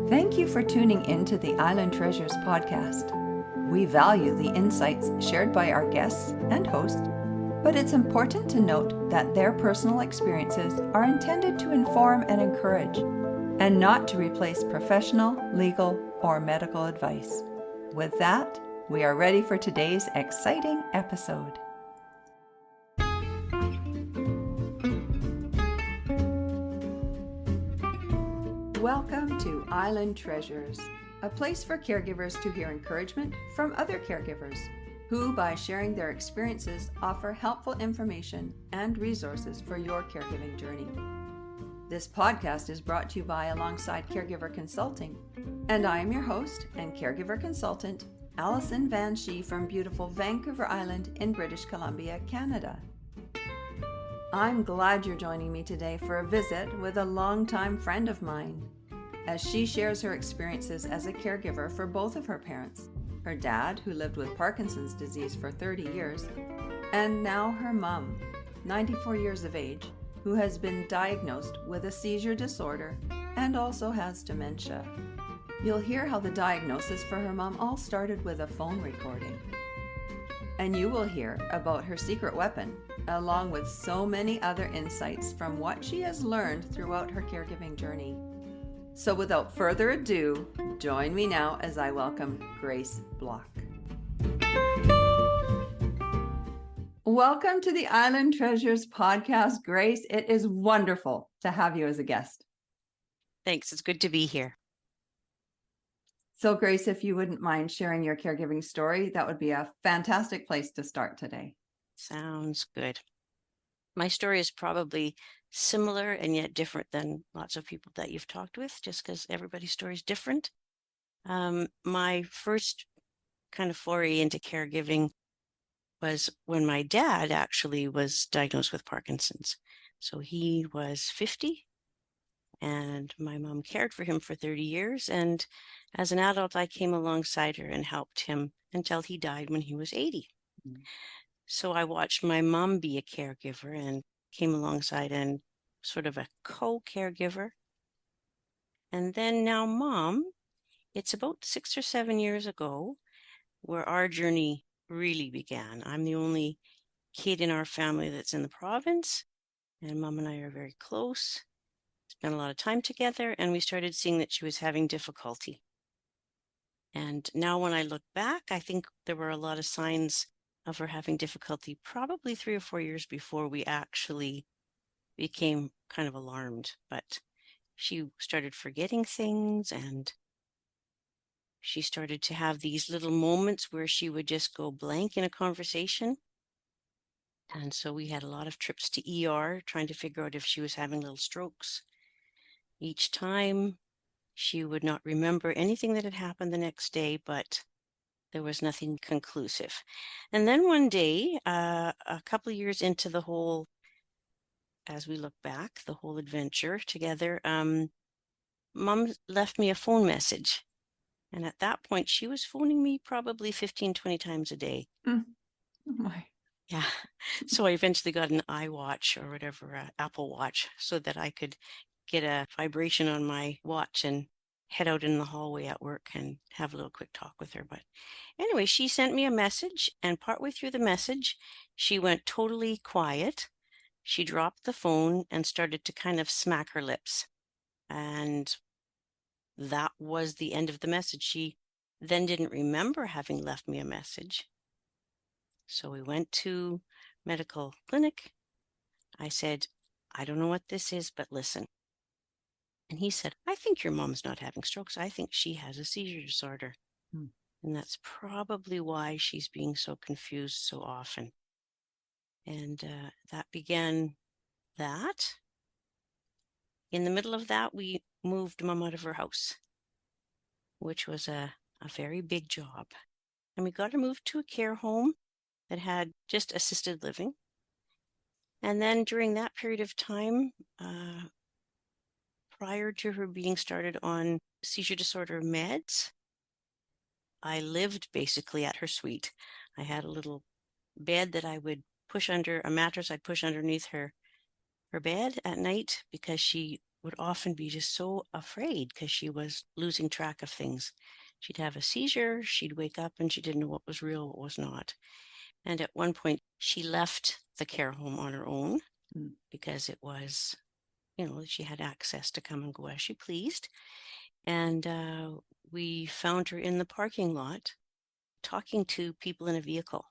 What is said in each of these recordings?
Thank you for tuning in to the Island Treasures podcast. We value the insights shared by our guests and hosts, but it's important to note that their personal experiences are intended to inform and encourage, and not to replace professional, legal, or medical advice. With that, we are ready for today's exciting episode. Welcome to Island Treasures, a place for caregivers to hear encouragement from other caregivers who, by sharing their experiences, offer helpful information and resources for your caregiving journey. This podcast is brought to you by Alongside Caregiver Consulting, and I am your host and caregiver consultant, Alison Van Schie from beautiful Vancouver Island in British Columbia, Canada. I'm glad you're joining me today for a visit with a longtime friend of mine, as she shares her experiences as a caregiver for both of her parents, her dad, who lived with Parkinson's disease for 30 years, and now her mom, 94 years of age, who has been diagnosed with a seizure disorder and also has dementia. You'll hear how the diagnosis for her mom all started with a phone recording. And you will hear about her secret weapon, along with so many other insights from what she has learned throughout her caregiving journey. So without further ado, join me now as I welcome Grace Block. Welcome to the Island Treasures podcast, Grace. It is wonderful to have you as a guest. Thanks. It's good to be here. So Grace, if you wouldn't mind sharing your caregiving story, that would be a fantastic place to start today. Sounds good. My story is probably similar and yet different than lots of people that you've talked with, just because everybody's story is different. My first kind of foray into caregiving was when my dad actually was diagnosed with Parkinson's. So he was 50 and my mom cared for him for 30 years. And as an adult, I came alongside her and helped him until he died when he was 80. Mm-hmm. So I watched my mom be a caregiver and came alongside and sort of a co-caregiver. And then now mom, it's about 6 or 7 years ago where our journey really began. I'm the only kid in our family that's in the province, and mom and I are very close, spent a lot of time together, and we started seeing that she was having difficulty. And now when I look back, I think there were a lot of signs of her having difficulty probably 3 or 4 years before we actually became kind of alarmed. But she started forgetting things, and she started to have these little moments where she would just go blank in a conversation. And so we had a lot of trips to ER trying to figure out if she was having little strokes. Each time she would not remember anything that had happened the next day, but there was nothing conclusive. And then one day, a couple of years into the whole, as we look back, the whole adventure together, mom left me a phone message. And at that point, she was phoning me probably 15, 20 times a day. Oh my. Yeah. So I eventually got an iWatch or whatever, Apple Watch, so that I could get a vibration on my watch and head out in the hallway at work and have a little quick talk with her. But anyway, she sent me a message, and partway through the message, she went totally quiet. She dropped the phone and started to kind of smack her lips. And that was the end of the message. She then didn't remember having left me a message. So we went to medical clinic. I said, I don't know what this is, but listen. And he said, I think your mom's not having strokes. I think she has a seizure disorder. And that's probably why she's being so confused so often. And that began that. In the middle of that, we moved mom out of her house, which was a very big job. And we got her moved to a care home that had just assisted living. And then during that period of time, prior to her being started on seizure disorder meds, I lived basically at her suite. I had a little bed that I would push under, a mattress I'd push underneath her bed at night because she would often be just so afraid because she was losing track of things. She'd have a seizure, she'd wake up and she didn't know what was real, what was not. And at one point, she left the care home on her own because it was, she had access to come and go as she pleased. And we found her in the parking lot talking to people in a vehicle.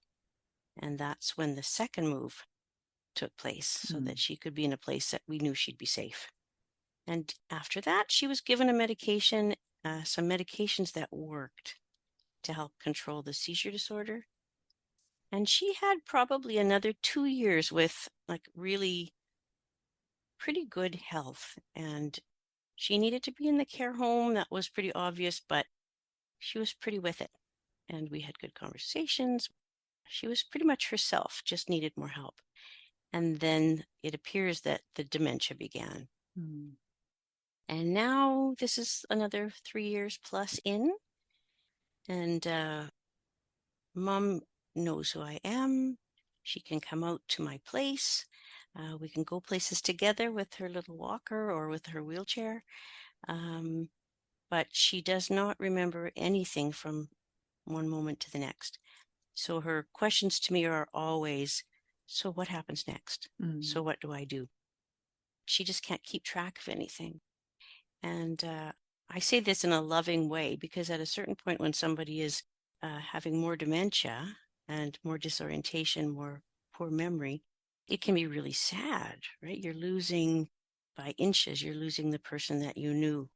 And that's when the second move took place so that she could be in a place that we knew she'd be safe. And after that, she was given a medication, some medications that worked to help control the seizure disorder. And she had probably another 2 years with like really pretty good health. And she needed to be in the care home. That was pretty obvious, but she was pretty with it. And we had good conversations. She was pretty much herself, just needed more help. And then it appears that the dementia began. And now this is another 3 years plus in. And Mom knows who I am. She can come out to my place. We can go places together with her little walker or with her wheelchair. But she does not remember anything from one moment to the next. So her questions to me are always, so what happens next? So what do I do? She just can't keep track of anything. And I say this in a loving way because at a certain point when somebody is having more dementia and more disorientation, more poor memory, it can be really sad, right? You're losing by inches, you're losing the person that you knew.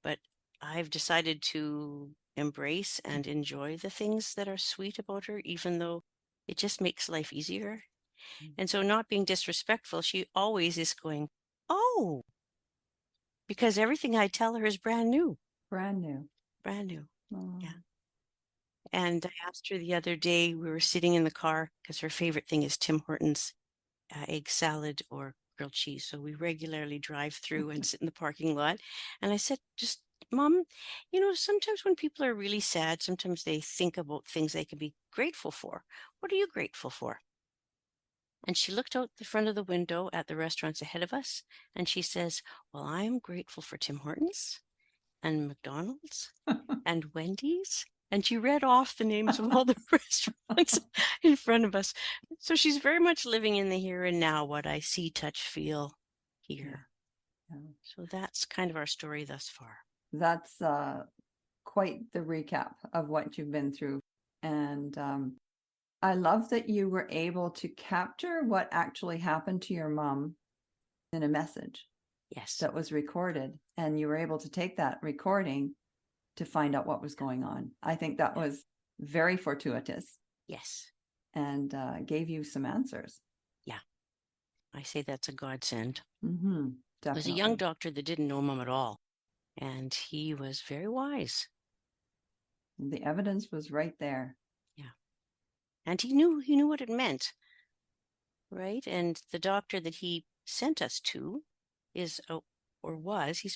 But I've decided to embrace and enjoy the things that are sweet about her, even though it just makes life easier. And so, not being disrespectful, she always is going, oh, because everything I tell her is brand new. Brand new. Brand new. Oh. Yeah. And I asked her the other day, we were sitting in the car because her favorite thing is Tim Hortons egg salad or grilled cheese. So we regularly drive through and sit in the parking lot. And I said, just Mom, sometimes when people are really sad, sometimes they think about things they can be grateful for. What are you grateful for? And she looked out the front of the window at the restaurants ahead of us and she says, well, I'm grateful for Tim Hortons and McDonald's and Wendy's. And she read off the names of all the restaurants in front of us. So she's very much living in the here and now, what I see, touch, feel, hear. Yeah. So that's kind of our story thus far. That's quite the recap of what you've been through. And I love that you were able to capture what actually happened to your mom in a message. Yes. That was recorded. And you were able to take that recording to find out what was going on. I think that was very fortuitous. Yes. And gave you some answers. Yeah. I say that's a godsend. Mm-hmm. There was a young doctor that didn't know Mom at all. And he was very wise. The evidence was right there. Yeah. And he knew what it meant. Right. And the doctor that he sent us to he's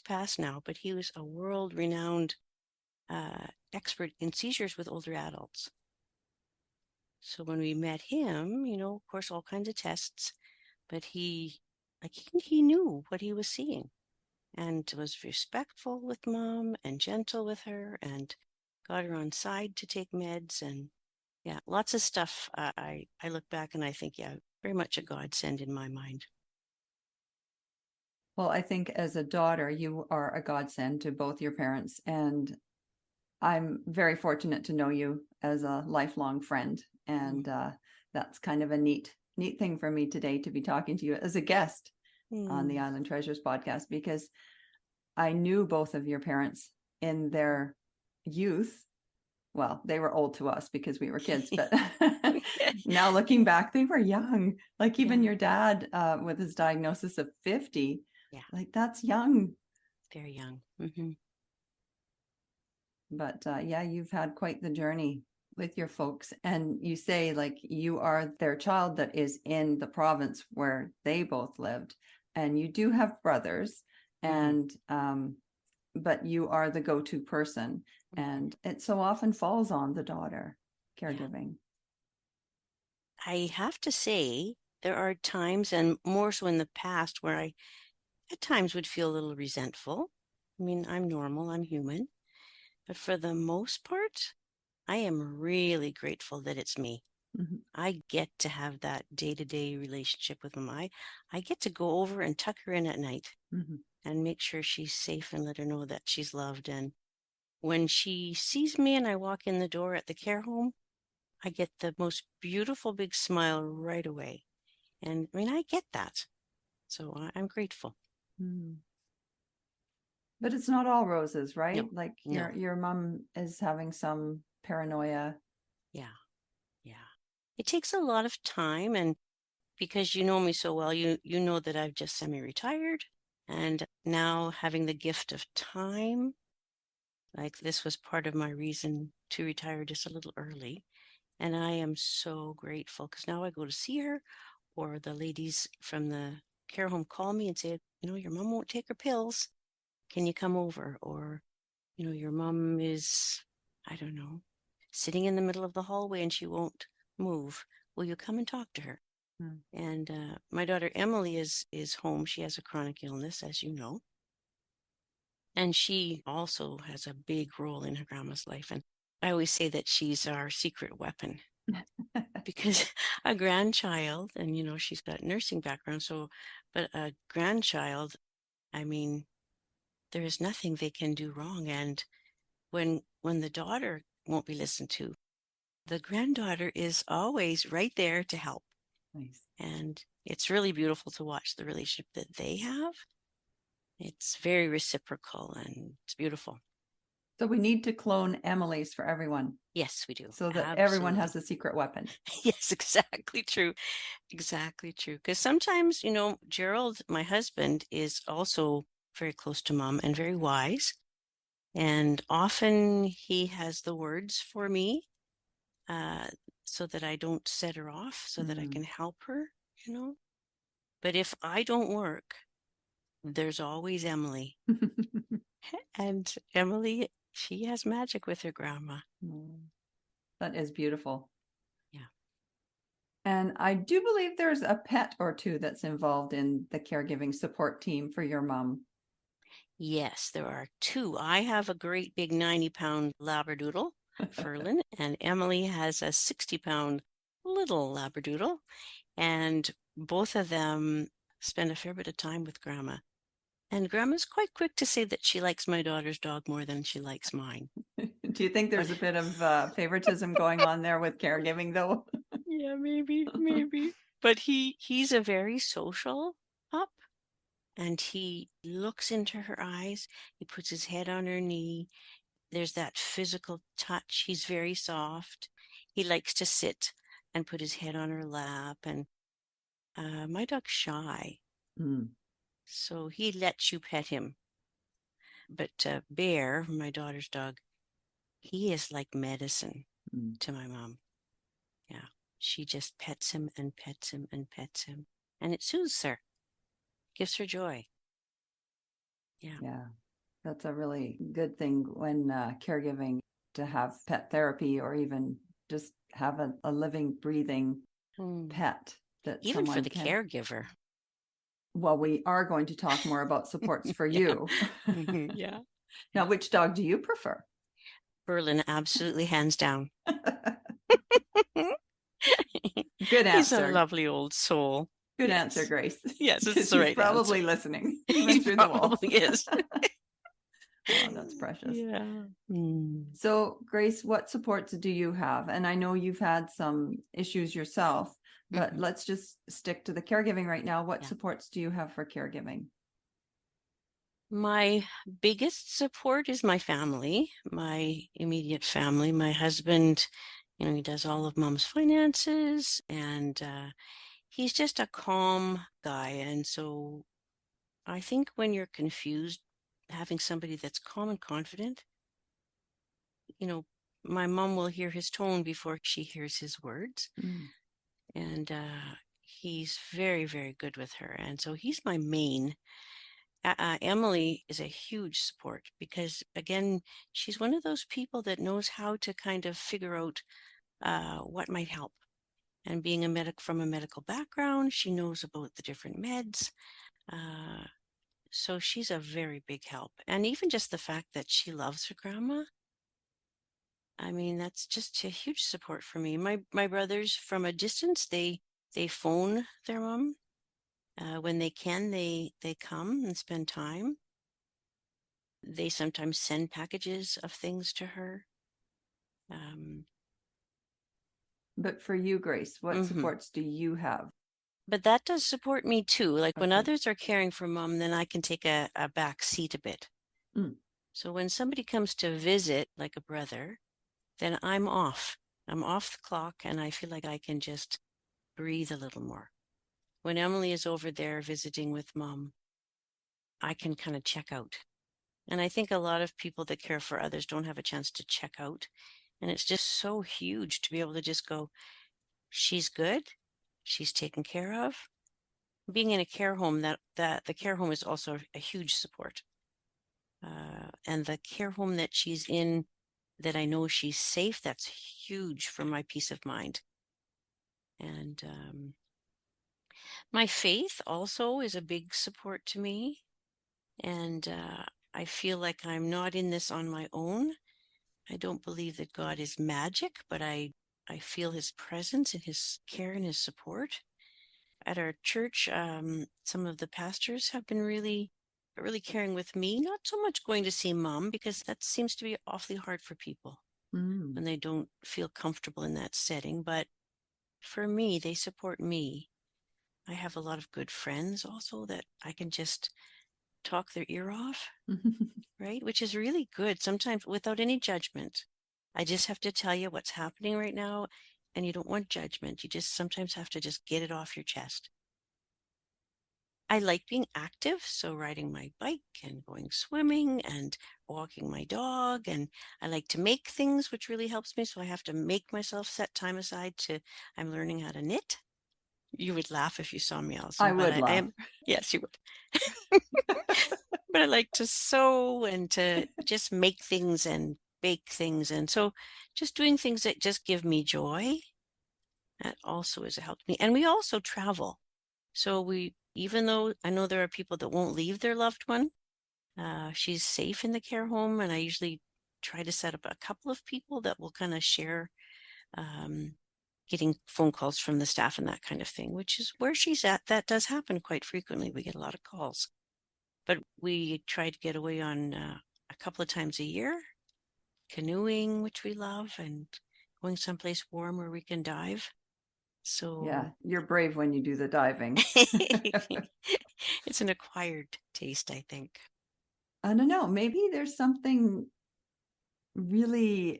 passed now, but he was a world-renowned expert in seizures with older adults. So when we met him, of course, all kinds of tests, but he knew what he was seeing and was respectful with Mom and gentle with her and got her on side to take meds. And yeah, lots of stuff. I look back and I think, yeah, very much a godsend in my mind. Well, I think as a daughter, you are a godsend to both your parents. And I'm very fortunate to know you as a lifelong friend. And that's kind of a neat thing for me today to be talking to you as a guest on the Island Treasures podcast, because I knew both of your parents in their youth. Well, they were old to us because we were kids, but now looking back, they were young. Like even your dad with his diagnosis of 50, like that's young. Very young. Mm-hmm. But you've had quite the journey with your folks. And you say like you are their child that is in the province where they both lived. And you do have brothers, and but you are the go-to person. And it so often falls on the daughter caregiving. I have to say, there are times, and more so in the past, where at times would feel a little resentful. I mean, I'm normal, I'm human. But for the most part, I am really grateful that it's me. Mhm. I get to have that day-to-day relationship with Mama. I get to go over and tuck her in at night Mhm. and make sure she's safe and let her know that she's loved. And when she sees me and I walk in the door at the care home, I get the most beautiful big smile right away. And I mean, I get that. So I'm grateful. Mm. But it's not all roses, right? No, Like no. your mom is having some paranoia. Yeah, yeah. It takes a lot of time, and because you know me so well, you know that I've just semi-retired, and now having the gift of time, like this was part of my reason to retire just a little early. And I am so grateful because now I go to see her, or the ladies from the care home call me and say, your mom won't take her pills. Can you come over? Or, your mom is, I don't know, sitting in the middle of the hallway and she won't move. Will you come and talk to her? Mm. And my daughter Emily is home. She has a chronic illness, as you know. And she also has a big role in her grandma's life. And I always say that she's our secret weapon because a grandchild, and she's got nursing background, but a grandchild, I mean, there is nothing they can do wrong. And when the daughter won't be listened to, the granddaughter is always right there to help. Nice. And it's really beautiful to watch the relationship that they have. It's very reciprocal and it's beautiful. So we need to clone Emily's for everyone Yes, we do. so that everyone has Absolutely. a secret weapon. Yes, exactly true. Exactly true. Because sometimes, Gerald, my husband, is also very close to mom and very wise. And often he has the words for me uh, so that I don't set her off, so that I Mm. can help her. But if I don't work, there's always Emily. And Emily, she has magic with her grandma. That is beautiful. Yeah. And I do believe there's a pet or two that's involved in the caregiving support team for your mom. Yes, there are two. I have a great big 90-pound Labradoodle, Ferlin, and Emily has a 60-pound little Labradoodle. And both of them spend a fair bit of time with Grandma. And Grandma's quite quick to say that she likes my daughter's dog more than she likes mine. Do you think there's But a bit of favoritism going on there with caregiving, though? yeah, maybe. But he's a very social pup, and he looks into her eyes. He puts his head on her knee. There's that physical touch. He's very soft. He likes to sit and put his head on her lap. And my dog's shy, Mm. so he lets you pet him. But Bear, my daughter's dog, he is like medicine Mm. to my mom. Yeah. She just pets him and pets him and pets him. And it soothes her, gives her joy. Yeah. Yeah, that's a really good thing when caregiving, to have pet therapy or even just have a living, breathing Mm. pet that Even for someone the can. caregiver. Well, we are going to talk more about supports for Yeah. you. Yeah. Now, which dog do you prefer? Berlin, absolutely hands down. Good He's a answer. lovely old soul. Good answer, Yes. Grace, Yes, it's because the he's right answer. probably listening, He even through the walls. probably is. Oh, that's precious. Yeah. Mm. So, Grace, what supports do you have? And I know you've had some issues yourself, but Mhm. let's just stick to the caregiving right now. What Yeah. supports do you have for caregiving? My biggest support is my family, my immediate family. My husband, he does all of mom's finances, and he's just a calm guy. And so I think when you're confused, having somebody that's calm and confident, you know, my mom will hear his tone before she hears his words. Mm. And he's very, very good with her. And so he's my main. Emily is a huge support because, again, she's one of those people that knows how to kind of figure out what might help. And being a medic from a medical background, she knows about the different meds. Uh, So she's a very big help. And even just the fact that she loves her grandma, I mean, that's just a huge support for me. My brothers from a distance, they phone their mom. When they can, they come and spend time. They sometimes send packages of things to her. Um, But for you, Grace, what mhm. supports do you have? But that does support me too. Like when Okay. others are caring for mom, then I can take a back seat a bit. Mm. So when somebody comes to visit, like a brother, then I'm off. I'm off the clock and I feel like I can just breathe a little more. When Emily is over there visiting with mom, I can kind of check out. And I think a lot of people that care for others don't have a chance to check out. And it's just so huge to be able to just go, she's good, she's taken care of. Being in a care home, that the care home is also a huge support. And the care home that she's in, that I know she's safe, that's huge for my peace of mind. And my faith also is a big support to me. And I feel like I'm not in this on my own. I don't believe that God is magic, but I feel his presence and his care and his support. At our church, some of the pastors have been really caring with me, not so much going to see mom because that seems to be awfully hard for people Mm. when they don't feel comfortable in that setting. But for me, they support me. I have a lot of good friends also that I can just talk their ear off, right? Which is really good sometimes without any judgment. I just have to tell you what's happening right now, and you don't want judgment. You just sometimes have to just get it off your chest. I like being active, so riding my bike and going swimming and walking my dog. And I like to make things, which really helps me. So I have to make myself set time aside to, I'm learning how to knit. You would laugh if you saw me I also, but would I laugh. am, yes, you would. But I like to sew and to just make things and bake things. And so just doing things that just give me joy, that also has helped me. And we also travel. So even though I know there are people that won't leave their loved one, she's safe in the care home. And I usually try to set up a couple of people that will kind of share um, getting phone calls from the staff and that kind of thing, which is where she's at. That does happen quite frequently. We get a lot of calls. But we try to get away on a couple of times a year, canoeing, which we love, and going someplace warm where we can dive. Yeah, So you're brave when you do the diving. it's an acquired taste, I think. I don't know. Maybe there's something really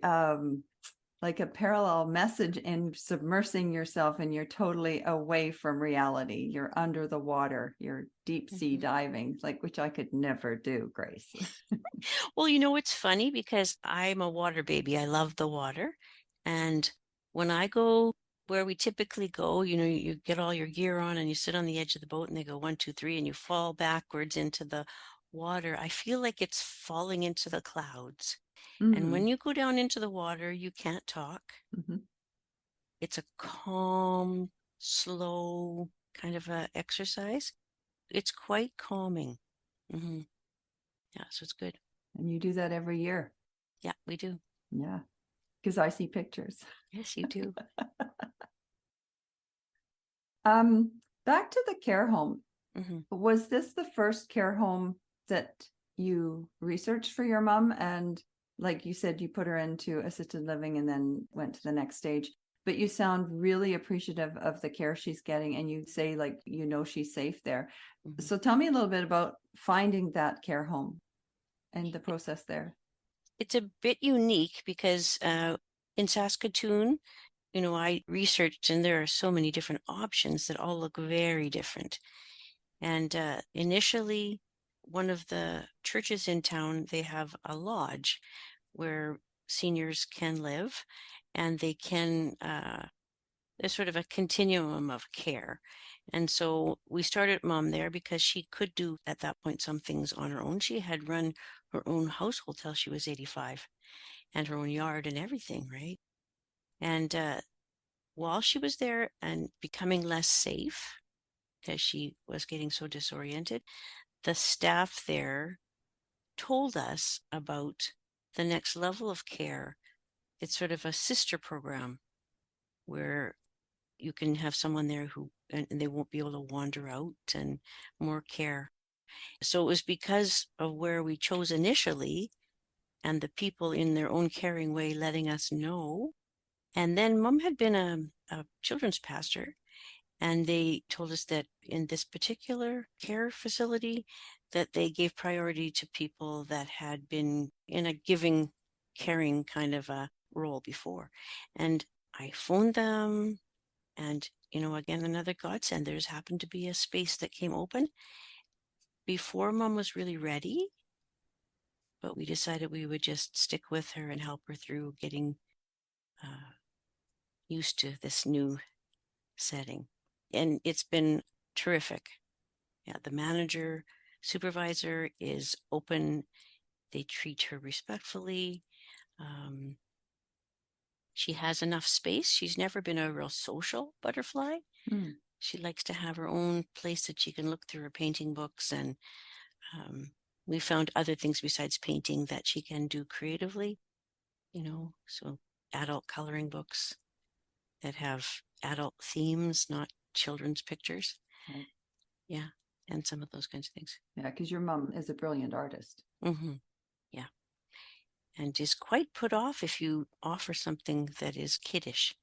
like a parallel message in submersing yourself and you're totally away from reality. You're under the water, you're deep sea Mhm. diving, like which I could never do, Grace. Well, it's funny because I'm a water baby. I love the water. And when I go where we typically go, you get all your gear on and you sit on the edge of the boat and they go 1, 2, 3, and you fall backwards into the water. I feel like it's falling into the clouds. And when Mm. you go down into the water, you can't talk. Mhm. It's a calm, slow kind of a exercise. It's quite calming. Hmm. Yeah, so it's good. And you do that every year. Yeah, we do. Yeah, because I see pictures. Yes, you do. Um, Back to the care home. Hmm. Was this the first care home that you researched for your mom? And like you said, you put her into assisted living and then went to the next stage. But you sound really appreciative of the care she's getting, and you say like she's safe there. Hmm. So tell me a little bit about finding that care home and the process there. It's a bit unique because in Saskatoon, I researched and there are so many different options that all look very different. And initially, one of the churches in town, they have a lodge where seniors can live and they can, there's sort of a continuum of care. And so we started mom there because she could do at that point some things on her own. She had run her own household till she was 85 and her own yard and everything, right? And while she was there and becoming less safe because she was getting so disoriented, the staff there told us about the next level of care. It's sort of a sister program where you can have someone there who, and they won't be able to wander out, and more care. So it was because of where we chose initially and the people in their own caring way letting us know. And then Mom had been a children's pastor, and they told us that in this particular care facility that they gave priority to people that had been in a giving, caring kind of a role before. And I phoned them, and again, another godsend. There's happened to be a space that came open before Mom was really ready, but we decided we would just stick with her and help her through getting used to this new setting. And it's been terrific. Yeah, the manager, supervisor is open. They treat her respectfully. She has enough space. She's never been a real social butterfly. Mm. She likes to have her own place that she can look through her painting books. And we found other things besides painting that she can do creatively, so adult coloring books that have adult themes, not children's pictures. Right. Yeah. And some of those kinds of things. Yeah, because your mom is a brilliant artist. Mm-hmm. Yeah. And is quite put off if you offer something that is kiddish.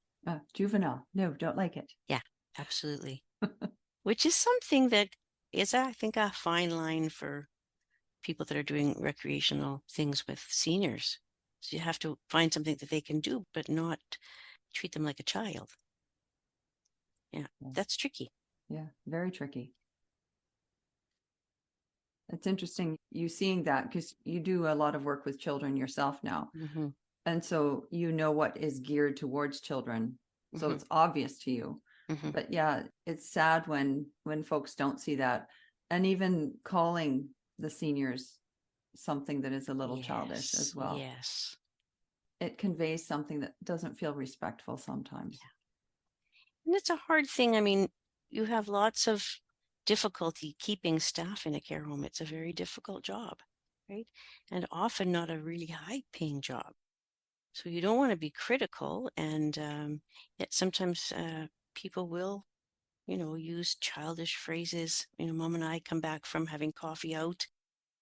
Juvenile. No, don't like it. Yeah, absolutely. Which is something that is, I think, a fine line for people that are doing recreational things with seniors. So you have to find something that they can do, but not treat them like a child. Yeah, that's tricky. Yeah, very tricky. It's interesting you seeing that because you do a lot of work with children yourself now. Mm-hmm. And so you know what is geared towards children. So Mm-hmm. it's obvious to you. Mm-hmm. But yeah, it's sad when folks don't see that. And even calling the seniors something that is a little childish as well. Yes. It conveys something that doesn't feel respectful sometimes. Yeah. And it's a hard thing. I mean, you have lots of difficulty keeping staff in a care home. It's a very difficult job, right? And often not a really high paying job. So you don't want to be critical. And yet sometimes people will, use childish phrases. Mom and I come back from having coffee out,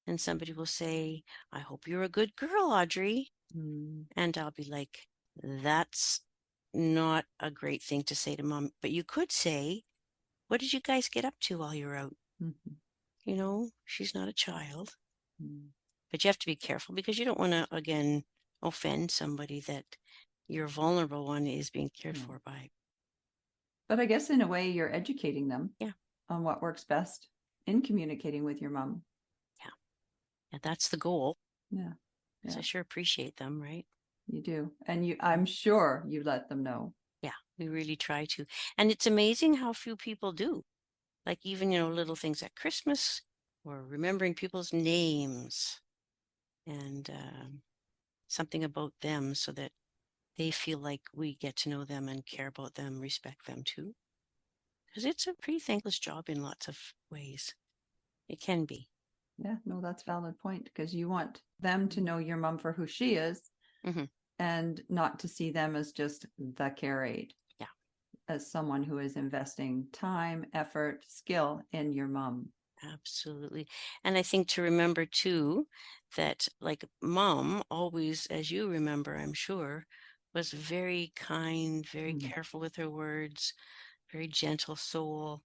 and somebody will say, "I hope you're a good girl, Audrey." Mm. And I'll be like, "That's not a great thing to say to Mom. But you could say, what did you guys get up to while you were out?" Mm-hmm. She's not a child. Mm. But you have to be careful because you don't want to, again, offend somebody that your vulnerable one is being cared for by. But I guess in a way you're educating them Yeah. on what works best in communicating with your mom. Yeah. And that's the goal. Yeah. Because I sure appreciate them, right? You do. And I'm sure you let them know. Yeah, we really try to. And it's amazing how few people do. Like even, little things at Christmas or remembering people's names and something about them so that they feel like we get to know them and care about them, respect them too. Because it's a pretty thankless job in lots of ways. It can be. Yeah, no, that's a valid point because you want them to know your mom for who she is and not to see them as just the care aide. Yeah. As someone who is investing time, effort, skill in your mom. Absolutely. And I think to remember too that like Mom always, as you remember, I'm sure, was very kind, very careful with her words, very gentle soul.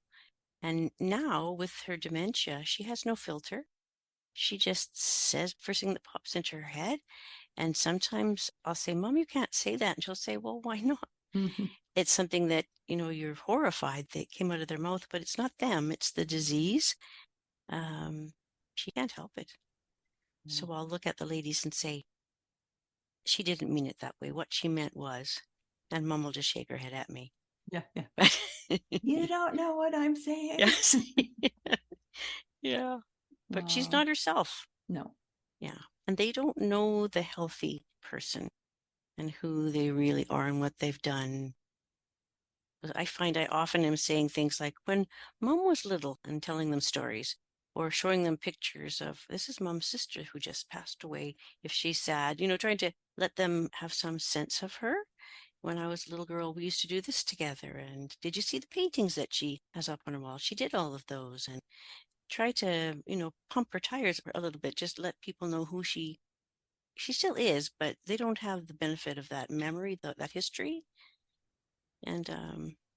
And now with her dementia, she has no filter. She just says first thing that pops into her head. And sometimes I'll say, "Mom, you can't say that." And she'll say, "Well, why not?" It's something that, you're horrified that came out of their mouth, but it's not them, it's the disease. She can't help it. So I'll look at the ladies and say, "She didn't mean it that way. What she meant was," and Mom will just shake her head at me. Yeah. You don't know what I'm saying. Yes. Yeah. But she's not herself. No. Yeah. And they don't know the healthy person and who they really are and what they've done. I find I often am saying things like when Mom was little and telling them stories, or showing them pictures of, this is mom's sister who just passed away. If she's sad, trying to let them have some sense of her. When I was a little girl, we used to do this together. And did you see the paintings that she has up on her wall? She did all of those, and try to, pump her tires a little bit, just let people know who she still is, but they don't have the benefit of that memory, that history. And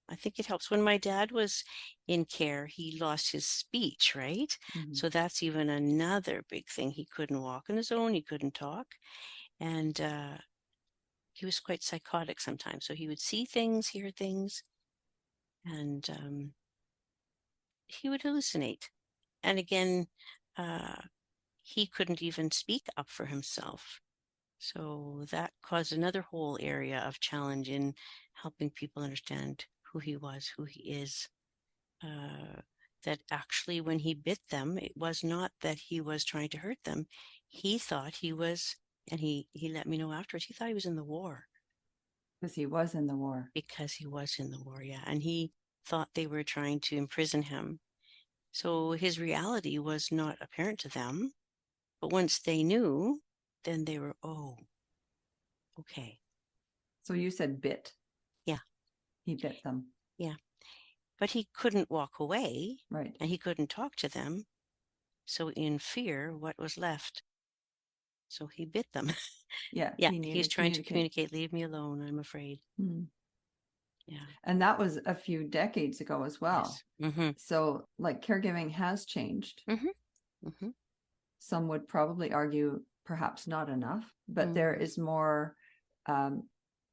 I think it helps. When my dad was in care, he lost his speech, right? Mhm. So that's even another big thing. He couldn't walk on his own. He couldn't talk. And he was quite psychotic sometimes. So he would see things, hear things, and he would hallucinate. And again, he couldn't even speak up for himself. So that caused another whole area of challenge in helping people understand who he was, who he is. That actually, when he bit them, it was not that he was trying to hurt them. He thought he was, and he let me know afterwards, he thought he was in the war. Because he was in the war. Because he was in the war, yeah. And he thought they were trying to imprison him. So his reality was not apparent to them. But once they knew, then they were, oh, okay. So you said bit. Yeah. He bit them. Yeah. But he couldn't walk away. Right. And he couldn't talk to them. So in fear, what was left? So he bit them. Yeah. Yeah. He needed He's trying to communicate. communicate, leave me alone, I'm afraid. Mm. Yeah. And that was a few decades ago as well. Yes. Mm-hmm. So like caregiving has changed. Mm-hmm. Mm-hmm. Some would probably argue perhaps not enough, but there is more of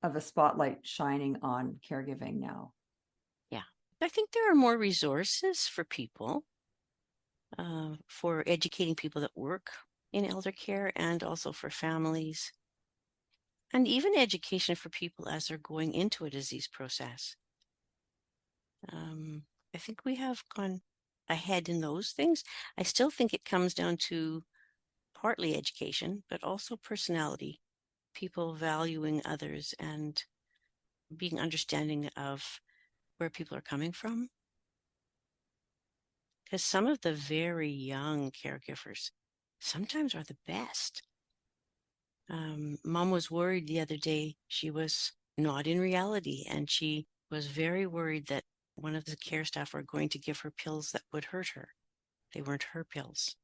a spotlight shining on caregiving now. Yeah. I think there are more resources for people, for educating people that work in elder care, and also for families, and even education for people as they're going into a disease process. I think we have gone ahead in those things. I still think it comes down to partly education, but also personality, people valuing others and being understanding of where people are coming from. Because some of the very young caregivers sometimes are the best. Mom was worried the other day. She was not in reality, and she was very worried that one of the care staff were going to give her pills that would hurt her. They weren't her pills.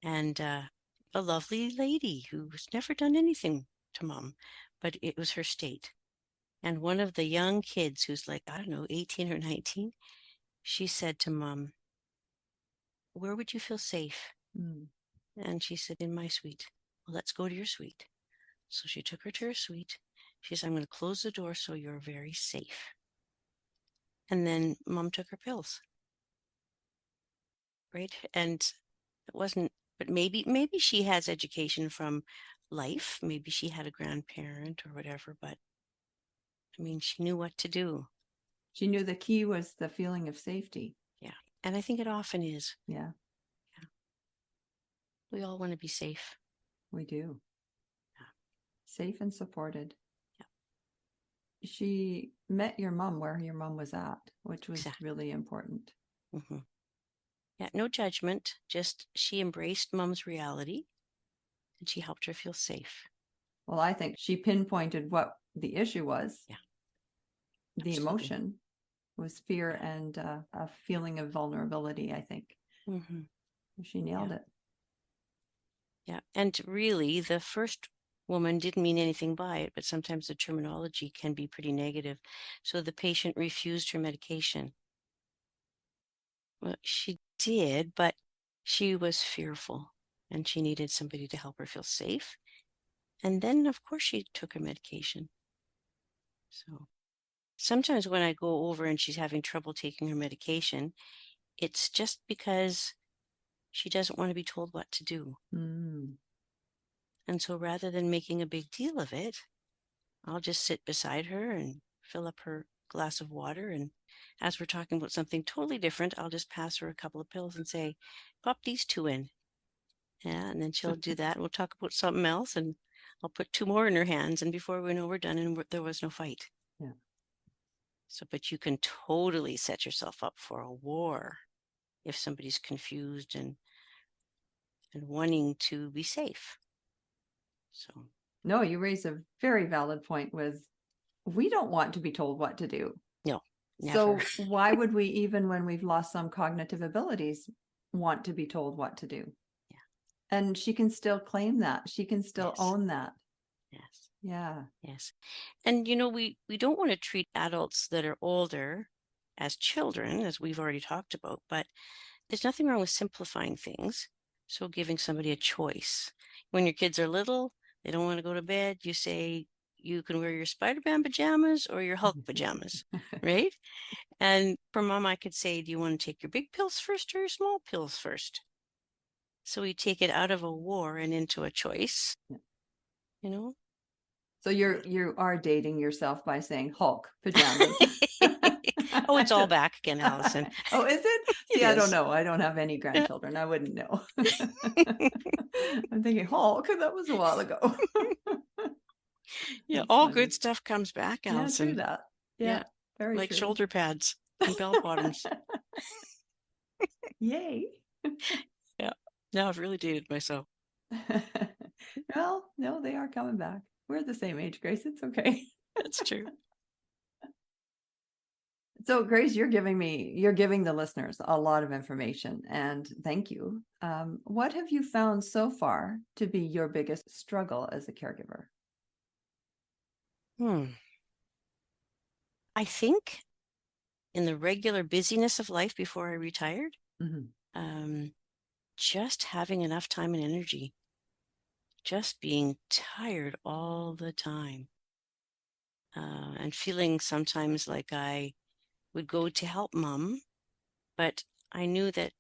And a lovely lady who's never done anything to Mom, but it was her state. And one of the young kids, who's like, I don't know, 18 or 19, she said to Mom, where would you feel safe? Mm. And she said, in my suite. Well, let's go to your suite. So she took her to her suite. She said, I'm going to close the door so you're very safe. And then Mom took her pills. Right. And it wasn't, but maybe she has education from life. Maybe she had a grandparent or whatever, but I mean, she knew what to do. She knew the key was the feeling of safety. Yeah. And I think it often is. Yeah. Yeah. We all want to be safe. We do. Yeah. Safe and supported. Yeah. She met your mom where your mom was at, which was Exactly. really important. Mm-hmm. Yeah, no judgment, just she embraced Mom's reality and she helped her feel safe. Well, I think she pinpointed what the issue was. Yeah. The Absolutely. emotion was fear, Yeah. and a feeling of vulnerability, I think. Mm-hmm. She nailed it. Yeah. And really, the first woman didn't mean anything by it, but sometimes the terminology can be pretty negative. So the patient refused her medication. Well, she did, but she was fearful and she needed somebody to help her feel safe. And then, of course, she took her medication. So sometimes when I go over and she's having trouble taking her medication, it's just because she doesn't want to be told what to do. Mm. And so rather than making a big deal of it, I'll just sit beside her and fill up her glass of water. And as we're talking about something totally different, I'll just pass her a couple of pills and say, pop these two in. Yeah. And then she'll do that. And we'll talk about something else. And I'll put two more in her hands. And before we know, we're done and there was no fight. Yeah. So, but you can totally set yourself up for a war if somebody's confused and wanting to be safe. So No, you raise a very valid point with, we don't want to be told what to do. no, So never. why would we, even when we've lost some cognitive abilities, want to be told what to do? Yeah. And she can still claim that. She can still Yes. own that. Yes. Yeah. Yes. And we don't want to treat adults that are older as children, as we've already talked about, but there's nothing wrong with simplifying things. So giving somebody a choice. When your kids are little, they don't want to go to bed, you say you can wear your Spider-Man pajamas or your Hulk pajamas, right? And for mom, I could say, do you want to take your big pills first or your small pills first? So we take it out of a war and into a choice, you know? So you are dating yourself by saying Hulk pajamas. Oh, it's all back again, Allison. Oh, is it? It See, I don't is. know. I don't have any Yeah. grandchildren. I wouldn't know. I'm thinking Hulk, that was a while ago. Yeah, That's all funny. good stuff comes back, Yeah, true Allison. that. Yeah, Yeah, very like true. shoulder pads and bell bottoms. Yay. Yeah, now I've really dated myself. Well, no, they are coming back. We're the same age, Grace. It's okay. That's true. So, Grace, you're giving the listeners a lot of information, and thank you. What have you found so far to be your biggest struggle as a caregiver? I think in the regular busyness of life before I retired, Mm-hmm. just having enough time and energy, just being tired all the time, and feeling sometimes like I would go to help mom, but I knew that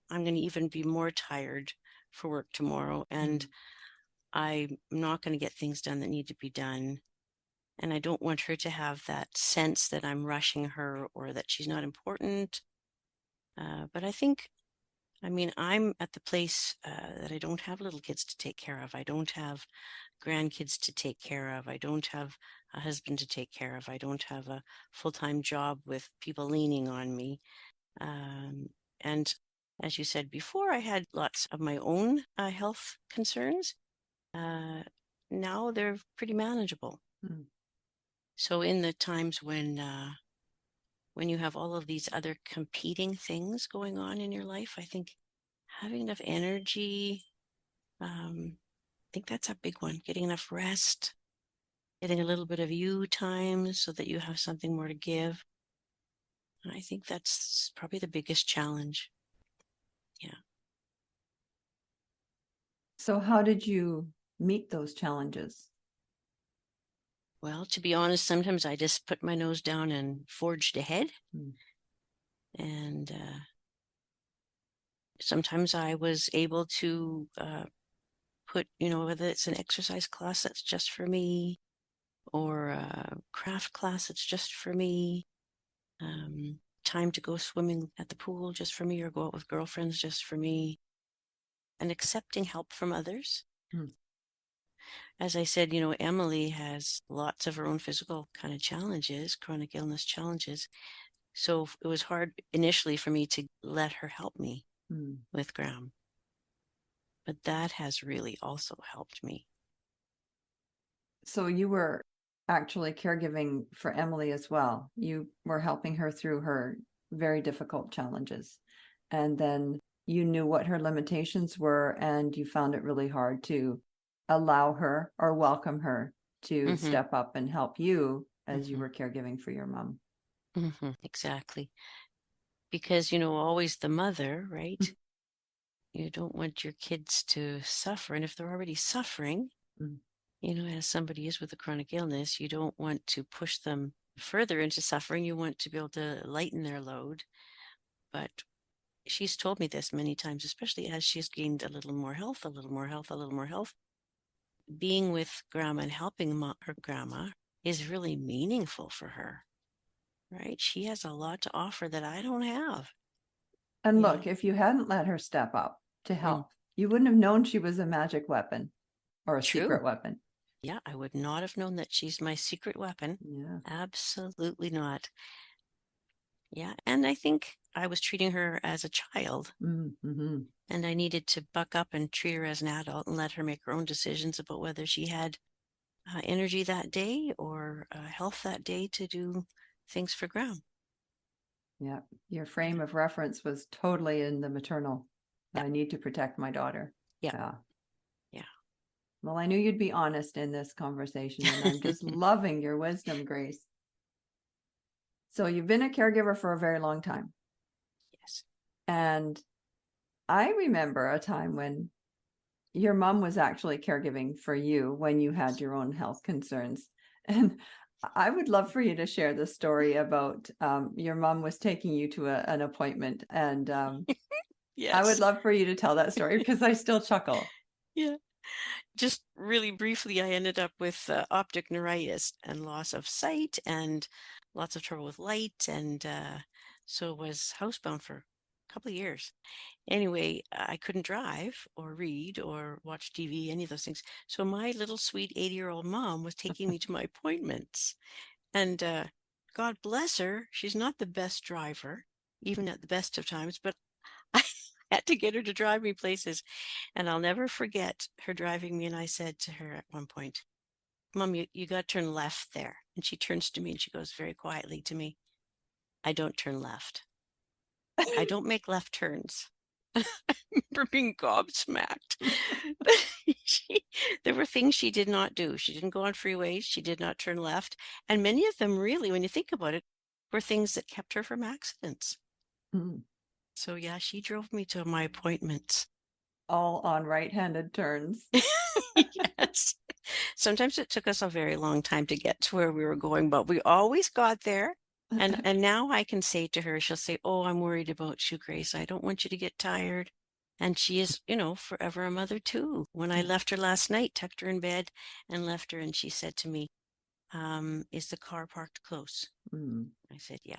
I'm going to even be more tired for work tomorrow, and I'm not going to get things done that need to be done. And I don't want her to have that sense that I'm rushing her or that she's not important. But I'm at the place that I don't have little kids to take care of. I don't have grandkids to take care of. I don't have a husband to take care of. I don't have a full-time job with people leaning on me. And as you said before, I had lots of my own health concerns. Now they're pretty manageable. Mm-hmm. So in the times when you have all of these other competing things going on in your life, I think having enough energy, I think that's a big one. Getting enough rest, getting a little bit of you time so that you have something more to give. I think that's probably the biggest challenge. Yeah. So, how did you meet those challenges? Well, to be honest, sometimes I just put my nose down and forged ahead. And sometimes I was able to put, whether it's an exercise class that's just for me or a craft class that's just for me, time to go swimming at the pool just for me or go out with girlfriends just for me, and accepting help from others. As I said, Emily has lots of her own physical kind of challenges, chronic illness challenges. So it was hard initially for me to let her help me with Graham. But that has really also helped me. So you were actually caregiving for Emily as well. You were helping her through her very difficult challenges. And then you knew what her limitations were, and you found it really hard to allow her or welcome her to step up and help you as you were caregiving for your mom. Exactly. Because, always the mother, right? You don't want your kids to suffer. And if they're already suffering, as somebody is with a chronic illness, you don't want to push them further into suffering. You want to be able to lighten their load. But she's told me this many times, especially as she's gained a little more health, a little more health, a little more health. Being with grandma and helping her grandma is really meaningful for her, right? She has a lot to offer that I don't have. And look, if you hadn't let her step up to help, you wouldn't have known she was a magic weapon or a secret weapon. Yeah, I would not have known that she's my secret weapon. Yeah. Absolutely not. Yeah, and I think I was treating her as a child, Mm-hmm. and I needed to buck up and treat her as an adult and let her make her own decisions about whether she had energy that day or health that day to do things for Graham. Yeah. Your frame of reference was totally in the maternal. Yeah. I need to protect my daughter. Yeah. Yeah. Well, I knew you'd be honest in this conversation, and I'm just loving your wisdom, Grace. So you've been a caregiver for a very long time. Yes. And I remember a time when your mom was actually caregiving for you when you had your own health concerns. And I would love for you to share the story about your mom was taking you to an appointment. And I would Yes. love for you to tell that story because I still chuckle. Yeah. Just really briefly, I ended up with optic neuritis and loss of sight and lots of trouble with light. And so was housebound for a couple of years. Anyway, I couldn't drive or read or watch TV, any of those things. So my little sweet 80-year-old mom was taking me to my appointments. And God bless her, she's not the best driver, even at the best of times, but I had to get her to drive me places. And I'll never forget her driving me. And I said to her at one point, Mom, you got to turn left there. And she turns to me and she goes very quietly to me, I don't turn left. I don't make left turns. I remember being gobsmacked. she, there were things she did not do. She didn't go on freeways. She did not turn left. And many of them, really, when you think about it, were things that kept her from accidents. Mm. So, yeah, she drove me to my appointments. All on right-handed turns. Yes. Sometimes it took us a very long time to get to where we were going, but we always got there. And now I can say to her, she'll say, Oh, I'm worried about you, Grace. I don't want you to get tired. And she is, forever a mother too. When I left her last night, tucked her in bed and left her, and she said to me, is the car parked close? Mm. I said, yeah.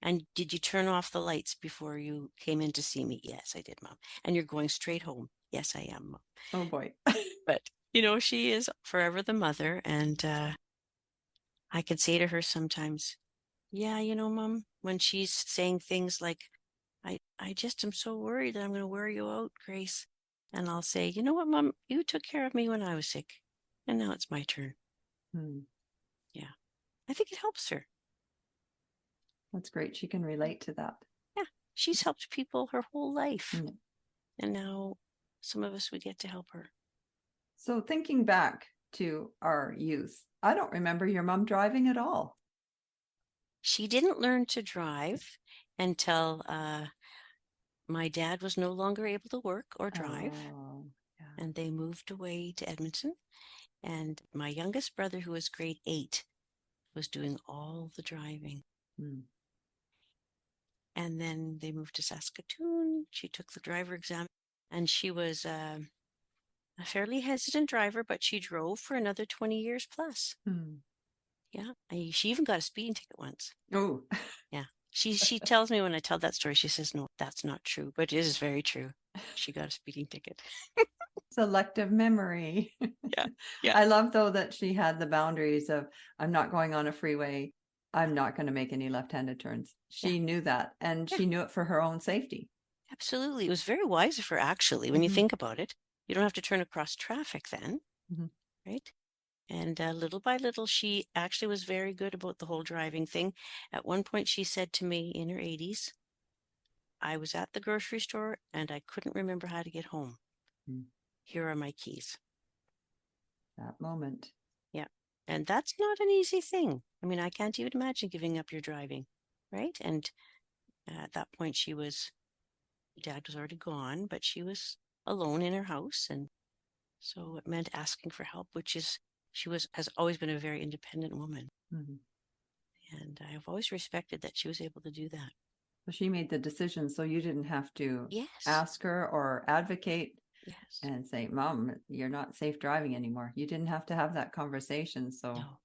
And did you turn off the lights before you came in to see me? Yes, I did, Mom. And you're going straight home? Yes, I am, Mom. Oh boy. But, she is forever the mother. And I can say to her sometimes, yeah, Mom, when she's saying things like, I just am so worried that I'm going to wear you out, Grace. And I'll say, you know what, Mom, you took care of me when I was sick. And now it's my turn. Mm. Yeah. I think it helps her. That's great. She can relate to that. Yeah. She's helped people her whole life. Mm. And now some of us, we get to help her. So thinking back to our youth, I don't remember your mom driving at all. She didn't learn to drive until my dad was no longer able to work or drive. Oh, yeah. And they moved away to Edmonton. And my youngest brother, who was grade 8, was doing all the driving. Mm. And then they moved to Saskatoon. She took the driver exam, and she was a fairly hesitant driver, but she drove for another 20 years plus. Mm. Yeah. She even got a speeding ticket once. Oh. Yeah. She tells me when I tell that story, she says, no, that's not true, but it is very true. She got a speeding ticket. Selective memory. Yeah. Yeah. I love, though, that she had the boundaries of, I'm not going on a freeway. I'm not going to make any left-handed turns. She knew that, and she knew it for her own safety. Absolutely. It was very wise of her, actually, when you think about it. You don't have to turn across traffic then, right? And little by little, she actually was very good about the whole driving thing. At one point, she said to me in her 80s, I was at the grocery store and I couldn't remember how to get home. Here are my keys. That moment. Yeah. And that's not an easy thing. I mean, I can't even imagine giving up your driving, right? And at that point, Dad was already gone, but she was alone in her house. And so it meant asking for help, has always been a very independent woman. Mm-hmm. And I've always respected that she was able to do that. So she made the decision, so you didn't have to Yes. ask her or advocate Yes. and say, Mom, you're not safe driving anymore. You didn't have to have that conversation. So No,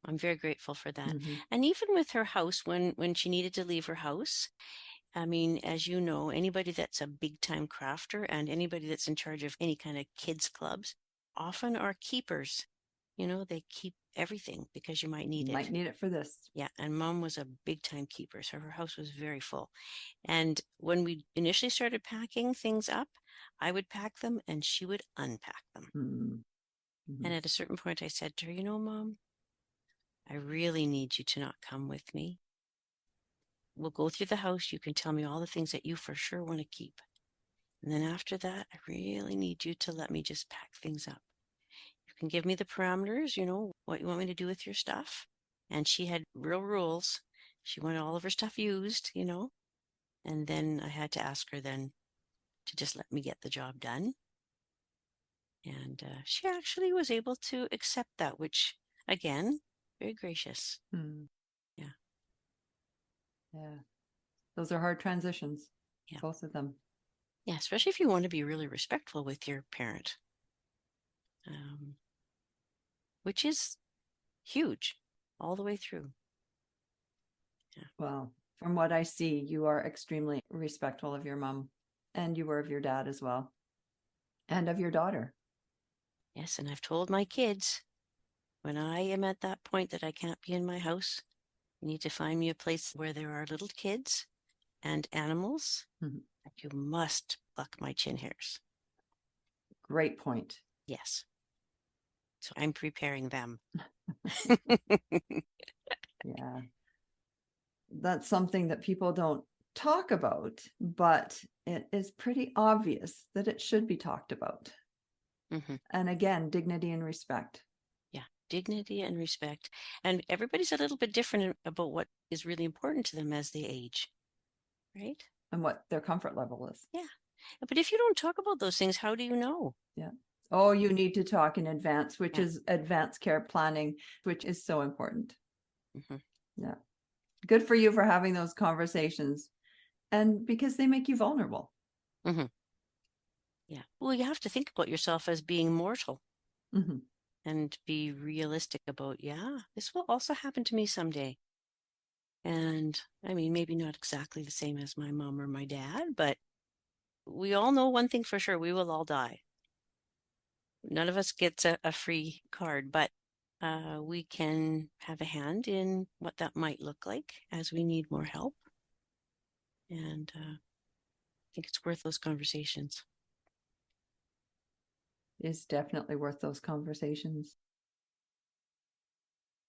I'm very grateful for that. And even with her house, when she needed to leave her house, I mean, as you know, anybody that's a big time crafter and anybody that's in charge of any kind of kids clubs often are keepers. they keep everything because you might need You it. might need it for this. Yeah. And mom was a big time keeper. So her house was very full. And when we initially started packing things up, I would pack them and she would unpack them. Mm-hmm. And at a certain point, I said to her, Mom, I really need you to not come with me. We'll go through the house. You can tell me all the things that you for sure want to keep. And then after that, I really need you to let me just pack things up. You can give me the parameters, what you want me to do with your stuff. And she had real rules. She wanted all of her stuff used, and then I had to ask her then to just let me get the job done. And she actually was able to accept that, which, again, very gracious. Mm. Yeah. Yeah. Those are hard transitions. Yeah. Both of them. Yeah, especially if you want to be really respectful with your parent, which is huge all the way through. Yeah. Well, from what I see, you are extremely respectful of your mom, and you were of your dad as well, and of your daughter. Yes, and I've told my kids, when I am at that point that I can't be in my house, you need to find me a place where there are little kids and animals, Mm-hmm. and you must pluck my chin hairs. Great point. Yes. So I'm preparing them. Yeah. That's something that people don't talk about, but it is pretty obvious that it should be talked about. Mm-hmm. And again, dignity and respect. Yeah, dignity and respect. And everybody's a little bit different about what is really important to them as they age, right? And what their comfort level is. Yeah. But if you don't talk about those things, how do you know? Yeah. Oh, you need to talk in advance, which Yeah. is advanced care planning, which is so important. Mm-hmm. Yeah. Good for you for having those conversations. And because they make you vulnerable. Mm-hmm. Yeah. Well, you have to think about yourself as being mortal Mm-hmm. and be realistic about, this will also happen to me someday. And I mean, maybe not exactly the same as my mom or my dad, but we all know one thing for sure, we will all die. None of us gets a free card, but we can have a hand in what that might look like as we need more help. And I think it's worth those conversations. It's definitely worth those conversations.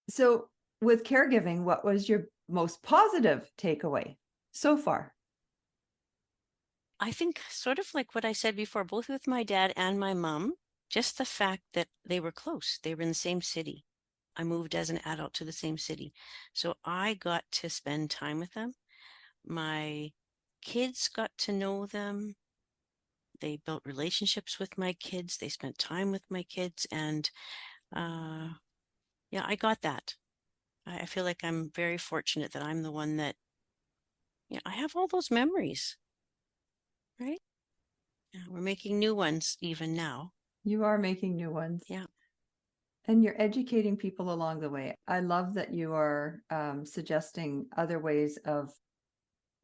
So, with caregiving, what was your most positive takeaway so far? I think sort of like what I said before, both with my dad and my mom, just the fact that they were close. They were in the same city. I moved as an adult to the same city. So I got to spend time with them. My kids got to know them. They built relationships with my kids. They spent time with my kids. And I got that. I feel like I'm very fortunate that I'm the one that, I have all those memories, right? Yeah, we're making new ones even now. You are making new ones. Yeah. And you're educating people along the way. I love that you are suggesting other ways of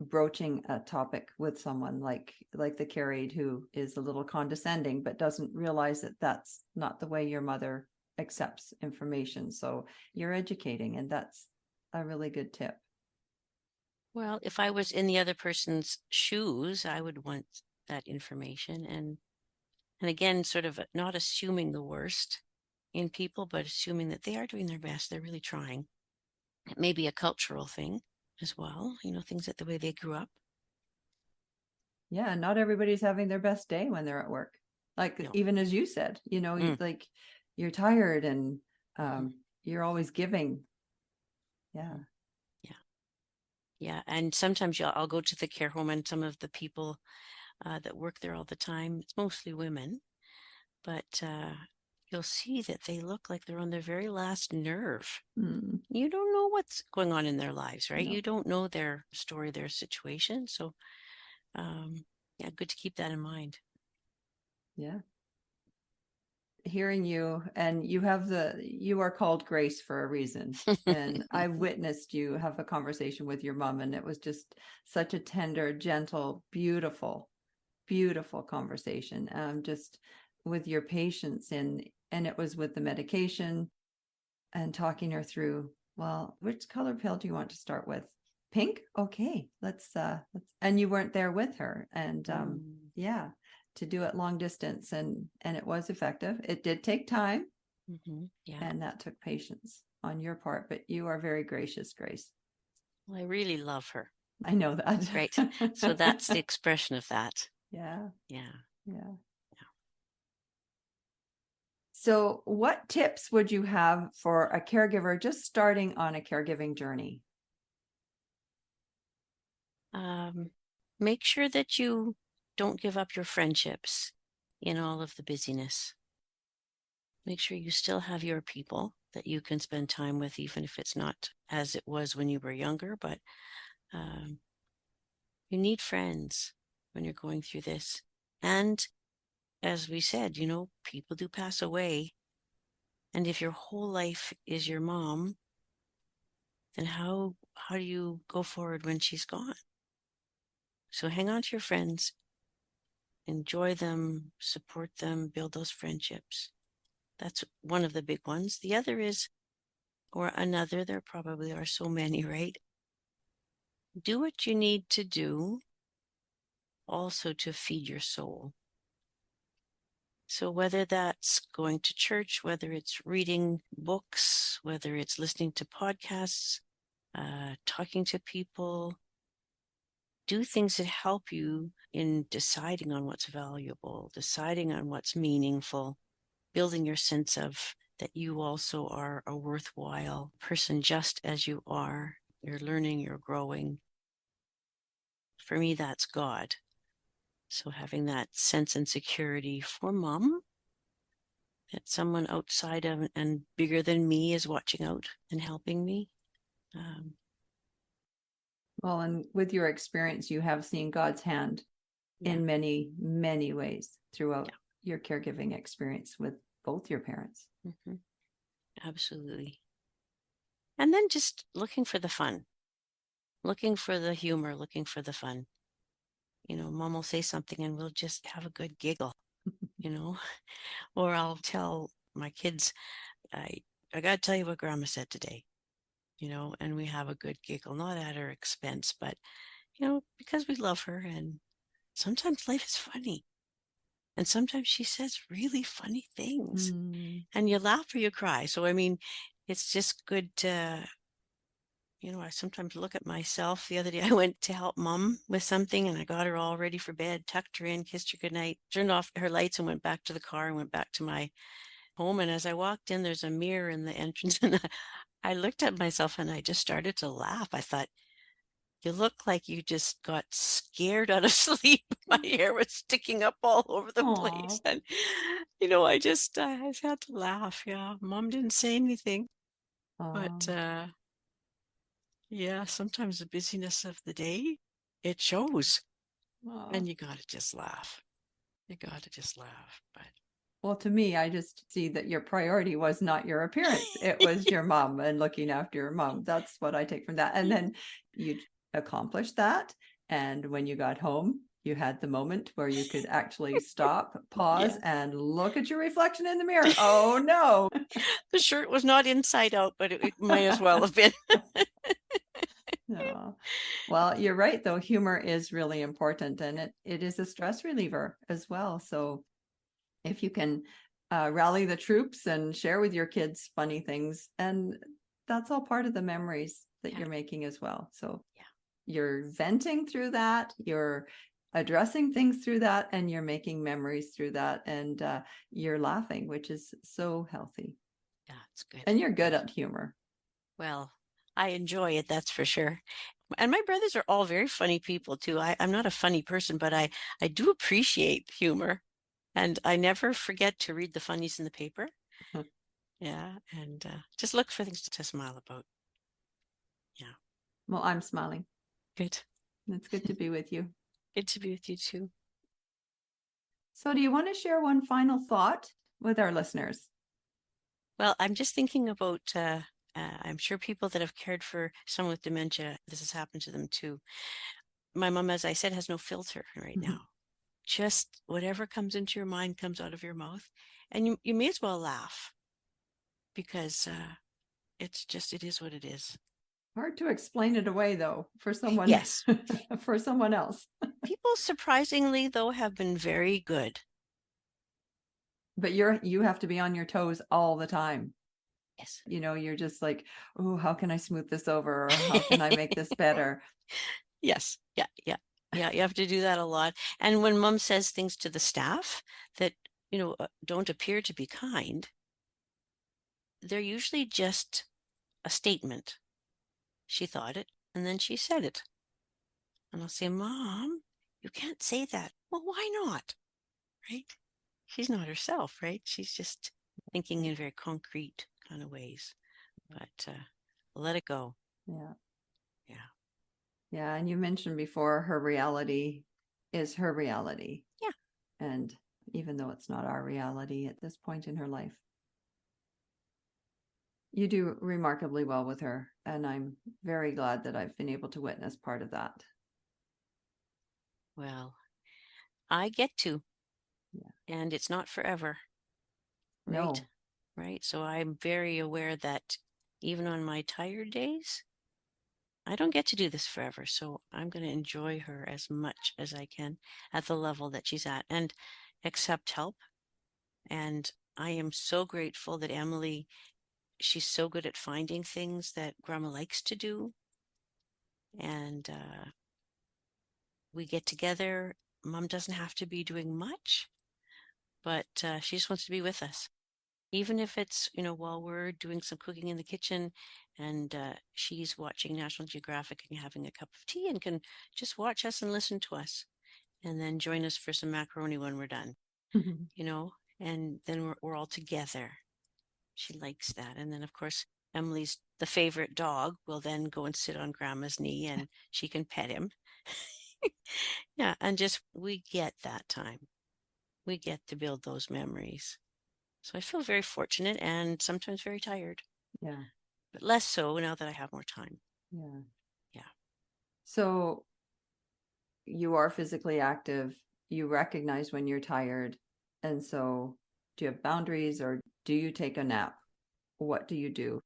broaching a topic with someone like the care aide who is a little condescending but doesn't realize that that's not the way your mother accepts information. So you're educating, and that's a really good tip. Well, if I was in the other person's shoes, I would want that information. And again, sort of not assuming the worst in people, but assuming that they are doing their best. They're really trying. It may be a cultural thing as well, things that the way they grew up. Yeah, not everybody's having their best day when they're at work. Like, No. even as you said, like you're tired and you're always giving. Yeah. Yeah. And sometimes I'll go to the care home, and some of the people that work there all the time, it's mostly women, but you'll see that they look like they're on their very last nerve. You don't know what's going on in their lives, right? No. You don't know their story, their situation. So, good to keep that in mind. Yeah. Hearing you, and you are called Grace for a reason. And I witnessed you have a conversation with your mom, and it was just such a tender, gentle, beautiful, beautiful conversation. Just with your patience in and it was with the medication and talking her through, well, which color pill do you want to start with? Pink? Okay, let's and you weren't there with her. And yeah, to do it long distance, and it was effective. It did take time. Yeah. And that took patience on your part, but you are very gracious, Grace. Well, I really love her. I know that. Right. So that's the expression of that. Yeah. Yeah. Yeah. So, what tips would you have for a caregiver just starting on a caregiving journey? Make sure that you don't give up your friendships in all of the busyness. Make sure you still have your people that you can spend time with, even if it's not as it was when you were younger. But you need friends when you're going through this. And as we said, people do pass away. And if your whole life is your mom, then how do you go forward when she's gone? So hang on to your friends, enjoy them, support them, build those friendships. That's one of the big ones. The other is, or another, there probably are so many, right? Do what you need to do also to feed your soul. So whether that's going to church, whether it's reading books, whether it's listening to podcasts, talking to people, do things that help you in deciding on what's valuable, deciding on what's meaningful, building your sense of that you also are a worthwhile person just as you are. You're learning, you're growing. For me, that's God. So having that sense and security for mom, that someone outside of and bigger than me is watching out and helping me. Well, and with your experience, you have seen God's hand in many, many ways throughout your caregiving experience with both your parents. Mm-hmm. Absolutely. And then just looking for the fun, looking for the humor, looking for the fun. Mom will say something and we'll just have a good giggle, or I'll tell my kids, I got to tell you what grandma said today, and we have a good giggle, not at her expense, but, because we love her. And sometimes life is funny. And sometimes she says really funny things and you laugh or you cry. So, it's just good to, I sometimes look at myself. The other day I went to help mom with something and I got her all ready for bed, tucked her in, kissed her goodnight, turned off her lights and went back to the car and went back to my home. And as I walked in, there's a mirror in the entrance and I looked at myself and I just started to laugh. I thought, you look like you just got scared out of sleep. My hair was sticking up all over the place. And, I just had to laugh. Yeah. Mom didn't say anything. But yeah, sometimes the busyness of the day, it shows. And you got to just laugh. You got to just laugh. But well, to me, I just see that your priority was not your appearance. It was your mom and looking after your mom. That's what I take from that. And then you accomplished that. And when you got home, you had the moment where you could actually stop, pause, and look at your reflection in the mirror. Oh, no. The shirt was not inside out, but it might as well have been. No. Well, you're right, though. Humor is really important and it is a stress reliever as well. So if you can rally the troops and share with your kids funny things, and that's all part of the memories that you're making as well. So you're venting through that, you're addressing things through that, and you're making memories through that, and you're laughing, which is so healthy. Yeah, it's good. And you're good at humor. Well, I enjoy it, that's for sure. And my brothers are all very funny people too. I'm not a funny person, but I do appreciate humor. And I never forget to read the funnies in the paper. Yeah. And just look for things to smile about. Yeah. Well, I'm smiling. Good. It's good to be with you. Good to be with you too. So do you want to share one final thought with our listeners? Well, I'm just thinking about, I'm sure people that have cared for someone with dementia, this has happened to them too. My mom, as I said, has no filter right now. Just whatever comes into your mind comes out of your mouth. And you may as well laugh because it is what it is. Hard to explain it away though for someone Yes. for someone else. People surprisingly though have been very good. But you have to be on your toes all the time. Yes. You're just like, oh, how can I smooth this over? Or how can I make this better? Yes. Yeah. Yeah. Yeah. You have to do that a lot. And when mom says things to the staff that, don't appear to be kind, they're usually just a statement. She thought it, and then she said it. And I'll say, Mom, you can't say that. Well, why not? Right? She's not herself, right? She's just thinking in very concrete kind of ways. But let it go. Yeah. Yeah. Yeah. And you mentioned before her reality is her reality. Yeah. And even though it's not our reality at this point in her life, you do remarkably well with her. And I'm very glad that I've been able to witness part of that. Well, I get to, Yeah. and it's not forever. Right? No. Right. So I'm very aware that even on my tired days, I don't get to do this forever. So I'm going to enjoy her as much as I can at the level that she's at and accept help. And I am so grateful that Emily, she's so good at finding things that Grandma likes to do. And we get together. Mom doesn't have to be doing much, but she just wants to be with us. Even if it's, while we're doing some cooking in the kitchen and she's watching National Geographic and having a cup of tea and can just watch us and listen to us and then join us for some macaroni when we're done, and then we're all together. She likes that. And then, of course, Emily's the favorite dog will then go and sit on Grandma's knee and she can pet him. Yeah. And just we get that time. We get to build those memories. So I feel very fortunate and sometimes very tired. Yeah. But less so now that I have more time. Yeah. Yeah. So you are physically active. You recognize when you're tired. And so do you have boundaries or do you take a nap? What do you do?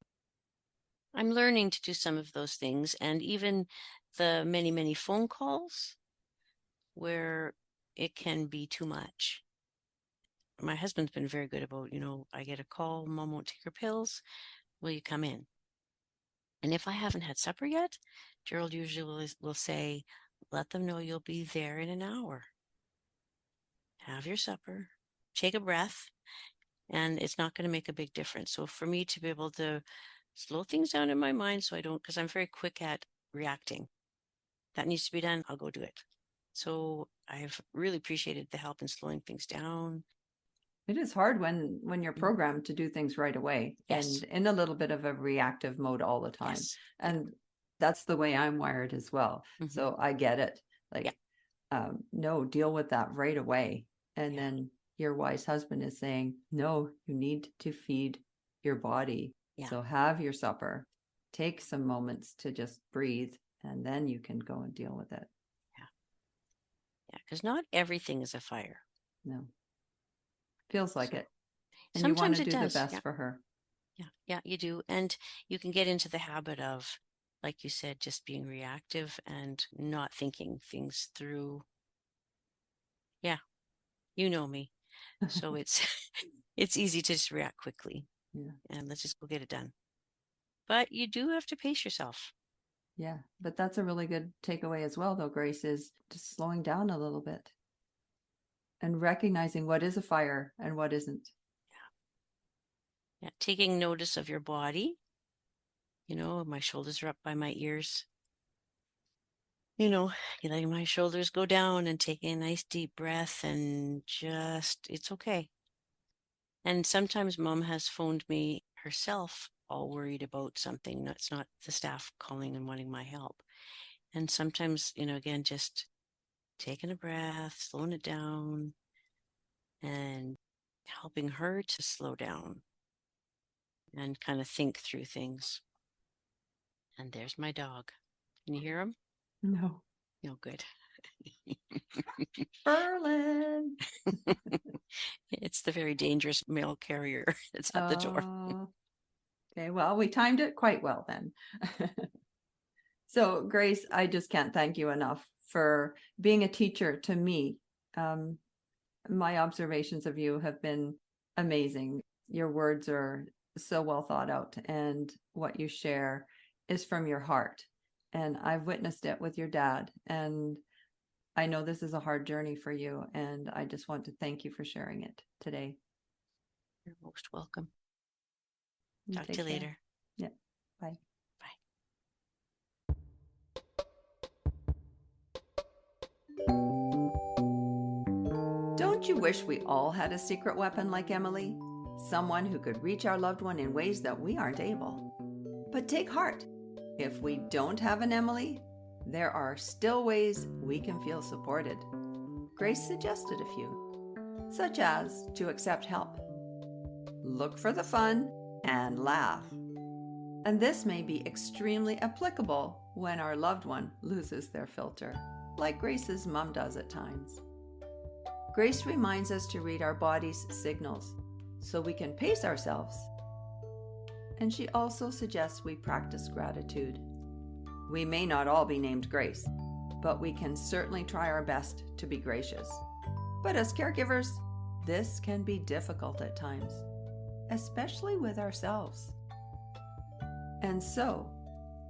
I'm learning to do some of those things and even the many, many phone calls where it can be too much. My husband's been very good about, I get a call, Mom won't take her pills. Will you come in? And if I haven't had supper yet, Gerald usually will say, let them know you'll be there in an hour. Have your supper, take a breath, and it's not going to make a big difference. So for me to be able to slow things down in my mind so I don't, because I'm very quick at reacting. That needs to be done, I'll go do it. So I've really appreciated the help in slowing things down. It is hard when you're programmed to do things right away Yes. and in a little bit of a reactive mode all the time. Yes. And that's the way I'm wired as well. Mm-hmm. So I get it. Like, no, deal with that right away. And then your wise husband is saying, no, you need to feed your body. So have your supper, take some moments to just breathe, and then you can go and deal with it. Yeah, because not everything is a fire. No. Feels like it. And Sometimes you want to it do does. the best for her. Yeah, you do. And you can get into the habit of, like you said, just being reactive and not thinking things through. Yeah, you know me. So it's it's easy to just react quickly. Yeah. And let's just go get it done. But you do have to pace yourself. Yeah, but that's a really good takeaway as well, though, Grace, is just slowing down a little bit and recognizing what is a fire and what isn't. Yeah, taking notice of your body. My shoulders are up by my ears. Letting my shoulders go down and taking a nice deep breath and it's okay. And sometimes Mom has phoned me herself, all worried about something. It's not the staff calling and wanting my help. And sometimes, again, just taking a breath, slowing it down, and helping her to slow down and kind of think through things. And there's my dog. Can you hear him? No. No, good. Berlin. It's the very dangerous mail carrier that's at the door. Okay, well, we timed it quite well then. So, Grace, I just can't thank you enough for being a teacher to me. My observations of you have been amazing. Your words are so well thought out, and what you share is from your heart. And I've witnessed it with your dad, and I know this is a hard journey for you, and I just want to thank you for sharing it today. You're most welcome. You Talk to you take care. later. Yeah. Bye. Don't you wish we all had a secret weapon like Emily? Someone who could reach our loved one in ways that we aren't able. But take heart. If we don't have an Emily, there are still ways we can feel supported. Grace suggested a few, such as to accept help, look for the fun, and laugh. And this may be extremely applicable when our loved one loses their filter, like Grace's mom does at times. Grace reminds us to read our body's signals so we can pace ourselves. And she also suggests we practice gratitude. We may not all be named Grace, but we can certainly try our best to be gracious. But as caregivers, this can be difficult at times, especially with ourselves. And so,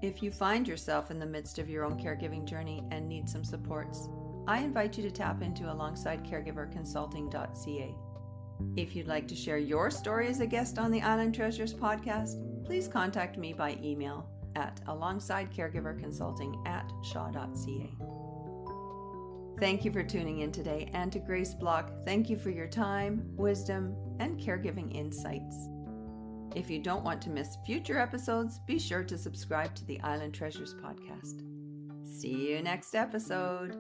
if you find yourself in the midst of your own caregiving journey and need some supports, I invite you to tap into alongside-caregiver-consulting.ca. If you'd like to share your story as a guest on the Island Treasures podcast, please contact me by email at alongside-caregiver-consulting@shaw.ca. Thank you for tuning in today, and to Grace Block, thank you for your time, wisdom, and caregiving insights. If you don't want to miss future episodes, be sure to subscribe to the Island Treasures podcast. See you next episode.